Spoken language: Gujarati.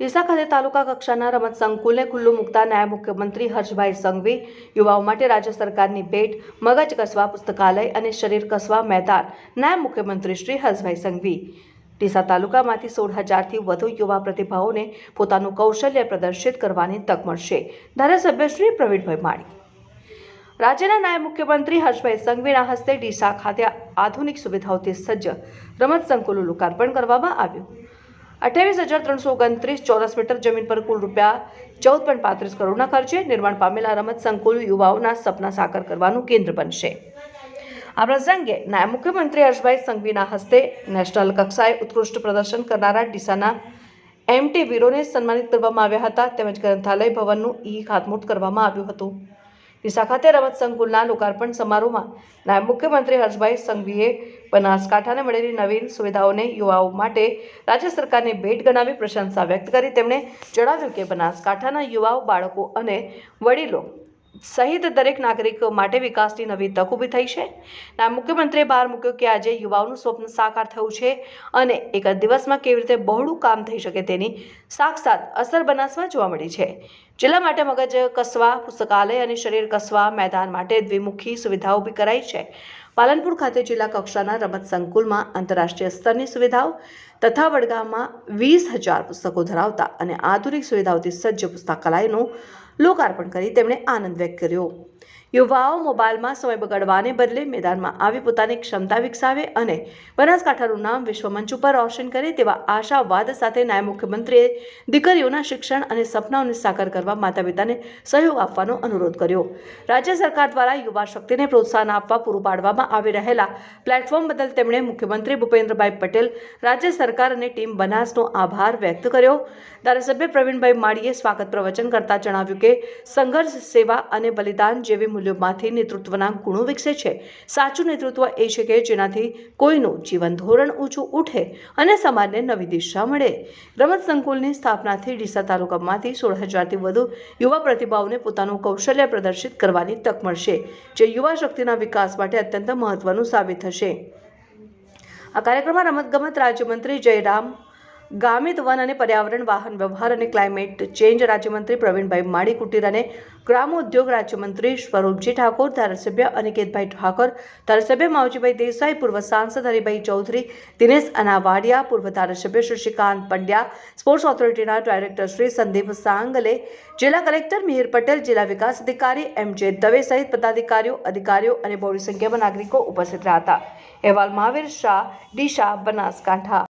ડીસા ખાતે તાલુકા કક્ષાના રમત સંકુલને ખુલ્લું મૂકતા નાયબ મુખ્યમંત્રી હર્ષભાઈ સંઘવી યુવાઓ માટે રાજ્ય સરકારની ભેટ મગજ કસવા પુસ્તકાલય અને શરીર કસવા મેદાન નાયબ મુખ્યમંત્રી શ્રી હર્ષભાઈ સંઘવી ડીસા તાલુકામાંથી 16,000થી વધુ યુવા પ્રતિભાઓને પોતાનું કૌશલ્ય પ્રદર્શિત કરવાની તક મળશે. ધારાસભ્ય શ્રી પ્રવીણભાઈ માળી. રાજ્યના નાયબ મુખ્યમંત્રી હર્ષભાઈ સંઘવીના હસ્તે ડીસા ખાતે આધુનિક સુવિધાઓથી સજ્જ રમત સંકુલનું લોકાર્પણ કરવામાં આવ્યું. 28,329 ચોરસ મીટર જમીન પર કુલ ₹14.35 કરોડના ખર્ચે નિર્માણ પામેલા રમત સંકુલ યુવાઓના સપના સાકાર કરવાનું કેન્દ્ર બનશે. આ પ્રસંગે નાયબ મુખ્યમંત્રી હર્ષભાઈ સંઘવીના હસ્તે નેશનલ કક્ષાએ ઉત્કૃષ્ટ પ્રદર્શન કરનારા ડીસાના એમટી વીરોને સન્માનિત કરવામાં આવ્યા હતા. તેમજ ગ્રંથાલય ભવનનું ખાતમુહૂર્ત કરવામાં આવ્યું હતું. ડીસા ખાતે રમત સંકુલના લોકાર્પણ સમારોહમાં નાયબ મુખ્યમંત્રી હર્ષભાઈ સંઘવીએ બનાસકાંઠાને મળેલી નવીન સુવિધાઓને યુવાઓ માટે રાજ્ય સરકારની ભેટ ગણાવી પ્રશંસા વ્યક્ત કરી. તેમણે જણાવ્યું કે બનાસકાંઠાના યુવાઓ, બાળકો અને વડીલો સહિત દરેક નાગરિક માટે વિકાસની નવી તક ઊભી થઈ છે. નાયબ મુખ્યમંત્રીએ બહાર મૂક્યું કે આજે યુવાઓનું સ્વપ્ન સાકાર થયું છે અને એક જ દિવસમાં કેવી રીતે બહોળું કામ થઈ શકે તેની સાક્ષાત અસર બનાસમાં જોવા મળી છે. જિલ્લા માટે મગજ કસવા પુસ્તકાલય અને શરીર કસવા મેદાન માટે દ્વિમુખી સુવિધાઓ ઊભી કરાઈ છે. પાલનપુર ખાતે જિલ્લા કક્ષાના રમત સંકુલમાં આંતરરાષ્ટ્રીય સ્તરની સુવિધાઓ તથા વડગામમાં 20,000 પુસ્તકો ધરાવતા અને આધુનિક સુવિધાઓથી સજ્જ પુસ્તકાલયનું લોકાર્પણ કરી તેમણે આનંદ વ્યક્ત કર્યો. યુવાઓ મોબાઈલમાં સમય બગાડવાને બદલે મેદાનમાં આવી પોતાની ક્ષમતા વિકસાવે અને બનાસકાંઠાનું નામ વિશ્વમંચ ઉપર રોશન કરે તેવા આશાવાદ સાથે નાયબ મુખ્યમંત્રીએ દીકરીઓના શિક્ષણ અને સપનાઓને સાકાર કરવા માતા પિતાને સહયોગ આપવાનો અનુરોધ કર્યો. રાજ્ય સરકાર દ્વારા યુવા શક્તિને પ્રોત્સાહન આપવા પૂરું પાડવામાં આવી રહેલા પ્લેટફોર્મ બદલ તેમણે મુખ્યમંત્રી ભૂપેન્દ્રભાઈ પટેલ, રાજ્ય સરકાર અને ટીમ બનાસનો આભાર વ્યક્ત કર્યો. ધારાસભ્ય પ્રવીણભાઈ માળીએ સ્વાગત પ્રવચન કરતા જણાવ્યું કે સંઘર્ષ, સેવા અને બલિદાન જેવી મૂલ્યોમાંથી નેતૃત્વના ગુણો વિકસે છે. સાચું નેતૃત્વ એ છે કે જેનાથી કોઈનું જીવન ધોરણ ઊંચું ઉઠે અને સમાજને નવી દિશા મળે. રમત સંકુલની સ્થાપનાથી ડીસા તાલુકામાંથી 16,000થી વધુ યુવા પ્રતિભાઓને પોતાનું કૌશલ્ય પ્રદર્શિત કરવાની તક મળશે, જે યુવા શક્તિના વિકાસ માટે અત્યંત મહત્વનું સાબિત થશે. આ કાર્યક્રમમાં રમતગમત રાજ્યમંત્રી જયરામ ગામિત, વન અને પર્યાવરણ, વાહન વ્યવહાર અને ક્લાઇમેટ ચેન્જ રાજ્યમંત્રી પ્રવીણભાઈ માળી, કુટીર અને ગ્રામોદ્યોગ રાજ્યમંત્રી સ્વરૂપજી ઠાકોર, ધારાસભ્ય અનિકેતભાઈ ઠાકોર, ધારાસભ્ય માવજીભાઈ દેસાઈ, પૂર્વ સાંસદ હરિભાઈ ચૌધરી, દિનેશ અનાવાડિયા, પૂર્વ ધારાસભ્ય શશિકાંત પંડ્યા, સ્પોર્ટ્સ ઓથોરિટીના ડાયરેક્ટર શ્રી સંદીપ સાંગલે, જિલ્લા કલેક્ટર મિહિર પટેલ, જિલ્લા વિકાસ અધિકારી એમ.જે. દવે સહિત પદાધિકારીઓ, અધિકારીઓ અને બહોળી સંખ્યામાં નાગરિકો ઉપસ્થિત રહ્યા હતા. અહેવાલ મહાવીર શાહ, ડીસા, બનાસકાંઠા.